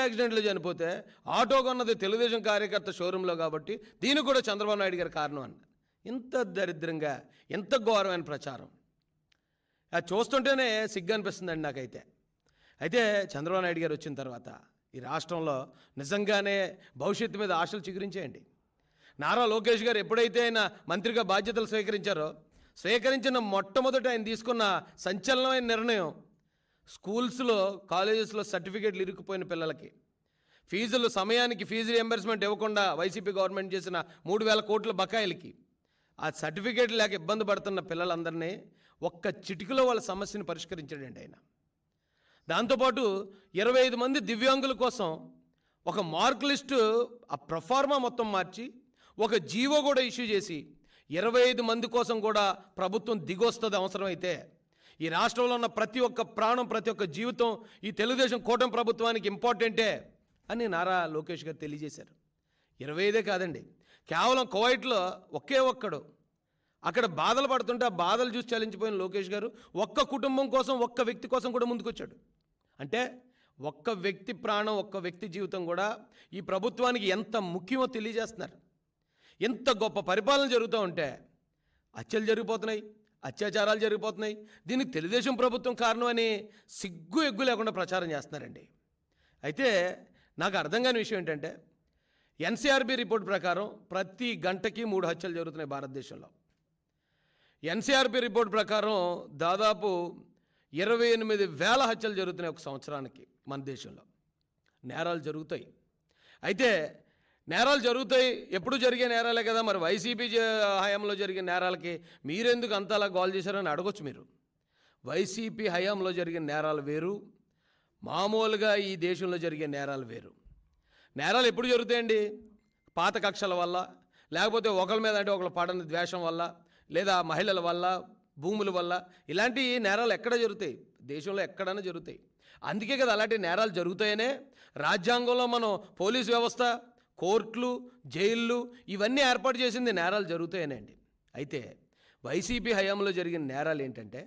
యాక్సిడెంట్లో చనిపోతే ఆటో కొన్నది తెలుగుదేశం కార్యకర్త షోరూంలో కాబట్టి దీనికి కూడా చంద్రబాబు నాయుడు గారి కారణం అన్న. ఇంత దరిద్రంగా, ఎంత ఘోరమైన ప్రచారం. అది చూస్తుంటేనే సిగ్గు అనిపిస్తుందండి నాకైతే. అయితే చంద్రబాబు నాయుడు గారు వచ్చిన తర్వాత ఈ రాష్ట్రంలో నిజంగానే భవిష్యత్తు మీద ఆశలు చిగురించేయండి. నారా లోకేష్ గారు ఎప్పుడైతే ఆయన మంత్రిగా బాధ్యతలు స్వీకరించిన మొట్టమొదట ఆయన తీసుకున్న సంచలనమైన నిర్ణయం, స్కూల్స్లో కాలేజెస్లో సర్టిఫికేట్లు ఇరుక్కుపోయిన పిల్లలకి ఫీజులు సమయానికి ఫీజు రియంబర్స్మెంట్ ఇవ్వకుండా వైసీపీ గవర్నమెంట్ చేసిన 3,000 కోట్ల బకాయిలకి ఆ సర్టిఫికేట్ లేక ఇబ్బంది పడుతున్న పిల్లలందరినీ ఒక్క చిటికలో వాళ్ళ సమస్యను పరిష్కరించాడండి ఆయన. దాంతోపాటు 25 మంది దివ్యాంగుల కోసం ఒక మార్క్ లిస్టు ఆ ప్రొఫార్మా మొత్తం మార్చి ఒక జీవో కూడా ఇష్యూ చేసి 25 మంది కోసం కూడా ప్రభుత్వం దిగొస్తుంది అవసరమైతే. ఈ రాష్ట్రంలో ఉన్న ప్రతి ఒక్క ప్రాణం, ప్రతి ఒక్క జీవితం ఈ తెలుగుదేశం కూటమి ప్రభుత్వానికి ఇంపార్టెంటే అని నారా లోకేష్ గారు తెలియజేశారు. 25 కాదండి, కేవలం కువైట్లో ఒకే ఒక్కడు అక్కడ బాధలు పడుతుంటే ఆ బాధలు చూసి చలించిపోయిన లోకేష్ గారు ఒక్క కుటుంబం కోసం, ఒక్క వ్యక్తి కోసం కూడా ముందుకొచ్చాడు. అంటే ఒక్క వ్యక్తి ప్రాణం, ఒక్క వ్యక్తి జీవితం కూడా ఈ ప్రభుత్వానికి ఎంత ముఖ్యమో తెలియజేస్తున్నారు. ఎంత గొప్ప పరిపాలన జరుగుతూ ఉంటే హత్యలు జరిగిపోతున్నాయి, అత్యాచారాలు జరిగిపోతున్నాయి. దీనికి తెలుగుదేశం ప్రభుత్వం కారణం అని సిగ్గు ఎగ్గు లేకుండా ప్రచారం చేస్తున్నారండి. అయితే నాకు అర్థం కాని విషయం ఏంటంటే, ఎన్సీఆర్బీ రిపోర్ట్ ప్రకారం ప్రతి గంటకి 3 హత్యలు జరుగుతున్నాయి భారతదేశంలో. ఎన్సీఆర్బీ రిపోర్ట్ ప్రకారం దాదాపు 28,000 హత్యలు జరుగుతున్నాయి ఒక సంవత్సరానికి మన దేశంలో. నేరాలు జరుగుతాయి. అయితే నేరాలు జరుగుతాయి, ఎప్పుడు జరిగే నేరాలే కదా, మరి వైసీపీ హయాంలో జరిగిన నేరాలకి మీరెందుకు అంతలా గోల్ చేశారని అడగొచ్చు మీరు. వైసీపీ హయాంలో జరిగిన నేరాలు వేరు, మామూలుగా ఈ దేశంలో జరిగే నేరాలు వేరు. నేరాలు ఎప్పుడు జరుగుతాయండి? పాత కక్షల వల్ల, లేకపోతే ఒకరి మీద అంటే ఒకరు పడని ద్వేషం వల్ల, లేదా మహిళల వల్ల, భూముల వల్ల. ఇలాంటి నేరాలు ఎక్కడ జరుగుతాయి? దేశంలో ఎక్కడైనా జరుగుతాయి. అందుకే కదా అలాంటి నేరాలు జరుగుతాయనే రాజ్యాంగంలో మనం పోలీస్ వ్యవస్థ, కోర్టులు, జైళ్ళు ఇవన్నీ ఏర్పాటు చేసింది నేరాలు జరుగుతాయనండి. అయితే వైసీపీ హయాంలో జరిగిన నేరాలు ఏంటంటే,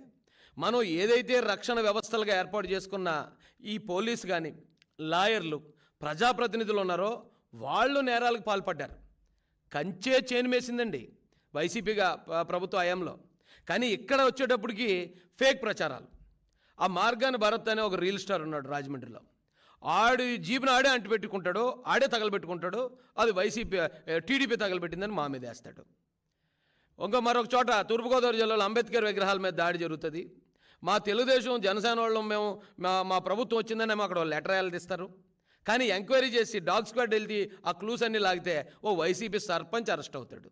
మనం ఏదైతే రక్షణ వ్యవస్థలుగా ఏర్పాటు చేసుకున్న ఈ పోలీసు కానీ, లాయర్లు, ప్రజాప్రతినిధులు ఉన్నారో వాళ్ళు నేరాలకు పాల్పడ్డారు. కంచే చేను వేసిందండి వైసీపీగా ప్రభుత్వ హయాంలో. కానీ ఇక్కడ వచ్చేటప్పటికి ఫేక్ ప్రచారాలు. ఆ మార్గాన్ని భరత్ అనే ఒక రీల్ స్టార్ ఉన్నాడు రాజమండ్రిలో. ఆడి జీబును ఆడే అంటిపెట్టుకుంటాడు, ఆడే తగలబెట్టుకుంటాడు. అది వైసీపీ టీడీపీ తగలబెట్టిందని మా మీద వేస్తాడు. మరొక చోట తూర్పుగోదావరి జిల్లాలో అంబేద్కర్ విగ్రహాల మీద దాడి జరుగుతుంది. మా తెలుగుదేశం జనసేన వాళ్ళం మేము మా ప్రభుత్వం వచ్చిందని మేము అక్కడ లెటర్ తీస్తారు. కానీ ఎంక్వైరీ చేసి డాగ్ స్క్వాడ్ వెళ్తే ఆ క్లూస్ అన్నీ లాగితే ఓ వైసీపీ సర్పంచ్ అరెస్ట్ అవుతాడు.